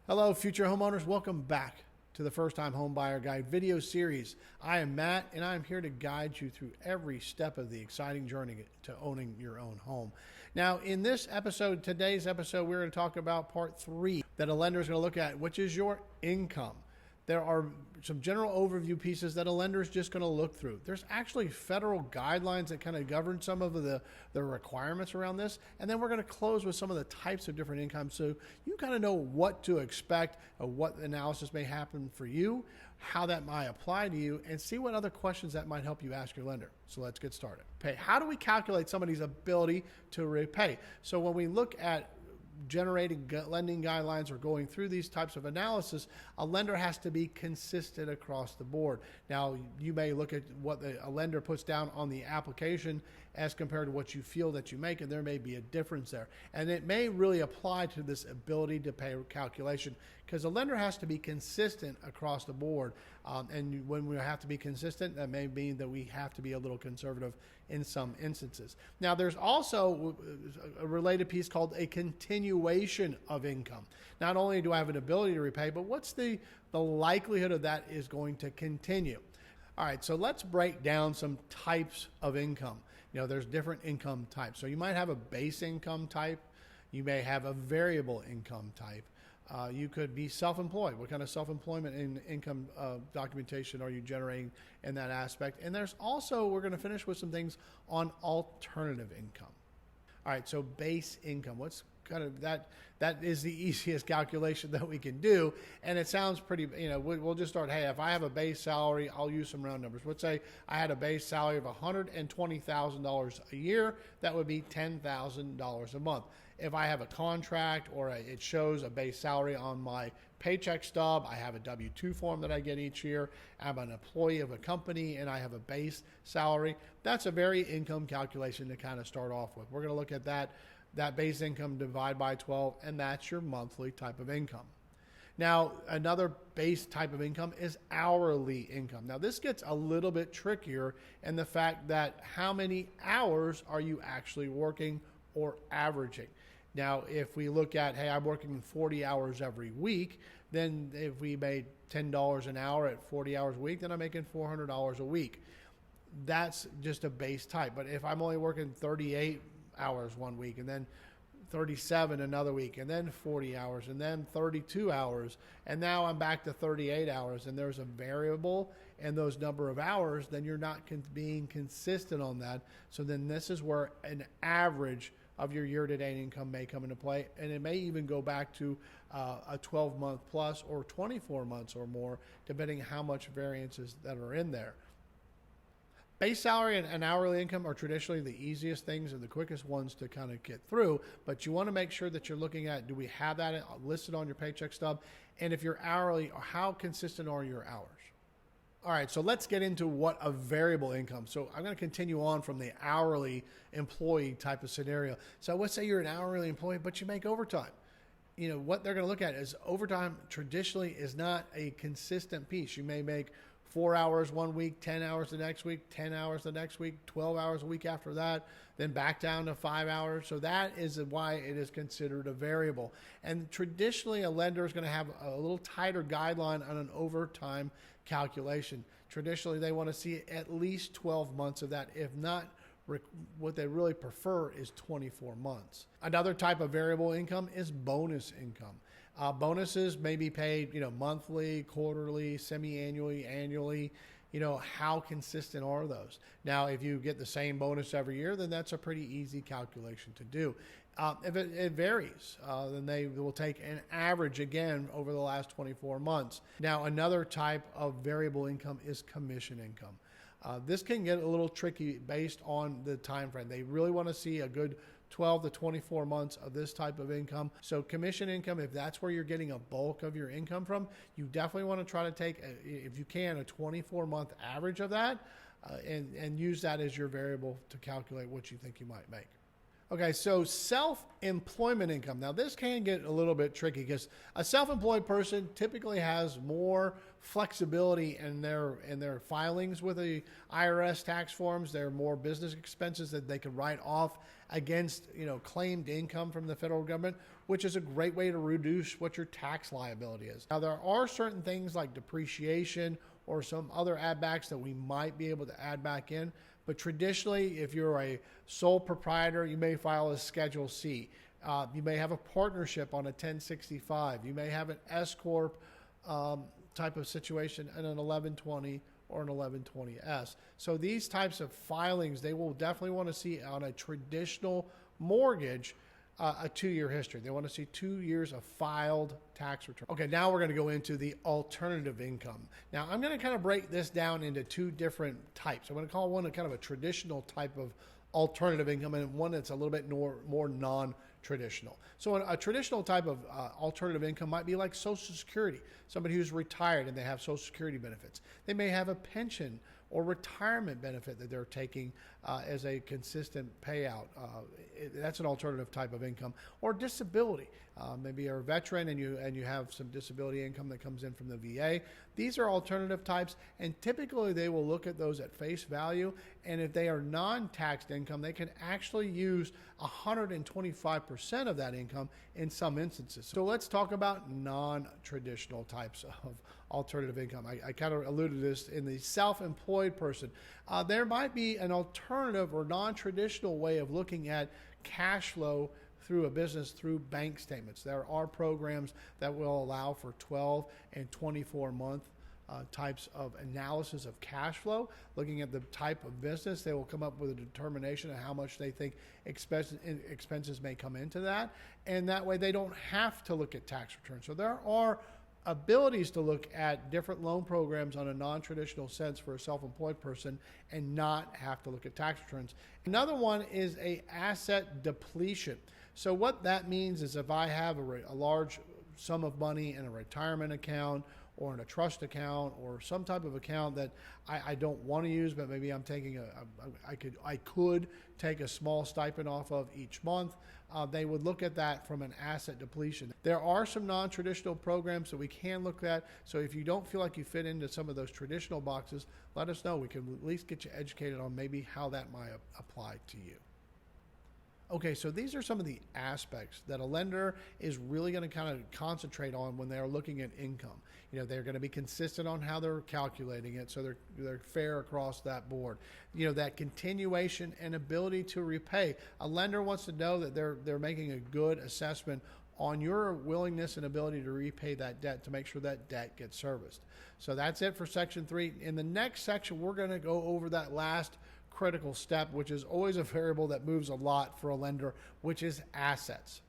Hello, future homeowners. Welcome back to the First Time Home Buyer Guide video series. I am Matt, and I'm here to guide you through every step of the exciting journey to owning your own home. Now, in this episode, today's episode, we're going to talk about part 3 that a lender is going to look at, which is your income. There are some general overview pieces that a lender is just going to look through. There's actually federal guidelines that kind of govern some of the requirements around this. And then we're going to close with some of the types of different incomes so you kind of know what to expect, what analysis may happen for you, how that might apply to you, and see what other questions that might help you ask your lender. So let's get started. Pay. How do we calculate somebody's ability to repay? So when we look at generating lending guidelines or going through these types of analysis, a lender has to be consistent across the board. Now, you may look at what a lender puts down on the application as compared to what you feel that you make, and there may be a difference there. And it may really apply to this ability to pay calculation because a lender has to be consistent across the board. And when we have to be consistent, that may mean that we have to be a little conservative in some instances. Now, there's also a related piece called a continuation of income. Not only do I have an ability to repay, but what's the likelihood of that is going to continue? All right, so let's break down some types of income. You know, there's different income types. So you might have a base income type. You may have a variable income type. You could be self-employed. What kind of self-employment and income documentation are you generating in that aspect? And there's also, we're going to finish with some things on alternative income. All right, so base income. What's kind of that is the easiest calculation that we can do. And it sounds pretty, we'll just start, hey, if I have a base salary, I'll use some round numbers. Let's say I had a base salary of $120,000 a year. That would be $10,000 a month. If I have a contract or it shows a base salary on my paycheck stub, I have a W-2 form that I get each year, I'm an employee of a company and I have a base salary, that's a very income calculation to kind of start off with. We're going to look at that base income divide by 12, and that's your monthly type of income. Now, another base type of income is hourly income. Now, this gets a little bit trickier in the fact that how many hours are you actually working or averaging? Now, if we look at, hey, I'm working 40 hours every week, then if we made $10 an hour at 40 hours a week, then I'm making $400 a week. That's just a base type. But if I'm only working 38 hours one week and then 37 another week and then 40 hours and then 32 hours and now I'm back to 38 hours and there's a variable in those number of hours, then you're not being consistent on that. So then this is where an average of your year-to-date income may come into play, and it may even go back to a 12-month plus or 24 months or more, depending how much variances that are in there. Base salary and hourly income are traditionally the easiest things and the quickest ones to kind of get through, but you want to make sure that you're looking at, do we have that listed on your paycheck stub? And if you're hourly, how consistent are your hours? All right, so let's get into what a variable income. So I'm going to continue on from the hourly employee type of scenario. So let's say you're an hourly employee, but you make overtime. You know, what they're going to look at is overtime traditionally is not a consistent piece. You may make 4 hours one week, 10 hours the next week, 10 hours the next week, 12 hours a week after that, then back down to 5 hours. So that is why it is considered a variable. And traditionally, a lender is going to have a little tighter guideline on an overtime calculation. Traditionally, they want to see at least 12 months of that. If not, what they really prefer is 24 months. Another type of variable income is bonus income. Bonuses may be paid, monthly, quarterly, semi-annually, annually. How consistent are those? Now, if you get the same bonus every year, then that's a pretty easy calculation to do. If it varies, then they will take an average again over the last 24 months. Now, another type of variable income is commission income. This can get a little tricky based on the time frame. They really want to see a good 12 to 24 months of this type of income. So commission income, if that's where you're getting a bulk of your income from, you definitely want to try to take, if you can, a 24-month average of that and use that as your variable to calculate what you think you might make. Okay, so self-employment income. Now, this can get a little bit tricky because a self-employed person typically has more flexibility in their filings with the IRS tax forms. There are more business expenses that they could write off against, claimed income from the federal government. which is a great way to reduce what your tax liability is. Now, there are certain things like depreciation or some other add backs that we might be able to add back in. But traditionally, if you're a sole proprietor, you may file a Schedule C. You may have a partnership on a 1065. You may have an S Corp type of situation in an 1120 or an 1120S. So these types of filings, they will definitely want to see on a traditional mortgage a 2-year history. They want to see 2 years of filed tax return. Okay, now we're going to go into the alternative income. Now, I'm going to kind of break this down into 2 different types. I'm going to call one a kind of a traditional type of alternative income and one that's a little bit more non-traditional. So a traditional type of alternative income might be like Social Security, somebody who's retired and they have Social Security benefits. They may have a pension or retirement benefit that they're taking as a consistent payout. That's an alternative type of income. Or disability. Maybe you're a veteran and you have some disability income that comes in from the VA. These are alternative types, and typically they will look at those at face value, and if they are non-taxed income, they can actually use 125% of that income in some instances. So let's talk about non-traditional types of alternative income. I kind of alluded to this in the self-employed person. There might be an alternative or non-traditional way of looking at cash flow through a business through bank statements. There are programs that will allow for 12 and 24 month types of analysis of cash flow. Looking at the type of business, they will come up with a determination of how much they think expenses may come into that. And that way they don't have to look at tax returns. So there are abilities to look at different loan programs on a non-traditional sense for a self-employed person and not have to look at tax returns. Another one is a asset depletion. So what that means is if I have a large sum of money in a retirement account or in a trust account or some type of account that I don't want to use, but maybe I'm taking I could take a small stipend off of each month. They would look at that from an asset depletion. There are some non-traditional programs that we can look at. So if you don't feel like you fit into some of those traditional boxes, let us know. We can at least get you educated on maybe how that might apply to you. Okay, so these are some of the aspects that a lender is really going to kind of concentrate on when they're looking at income. You know, they're going to be consistent on how they're calculating it, so they're fair across that board. You know, that continuation and ability to repay. A lender wants to know that they're making a good assessment on your willingness and ability to repay that debt to make sure that debt gets serviced. So that's it for Section 3. In the next section, we're going to go over that last critical step, which is always a variable that moves a lot for a lender, which is assets.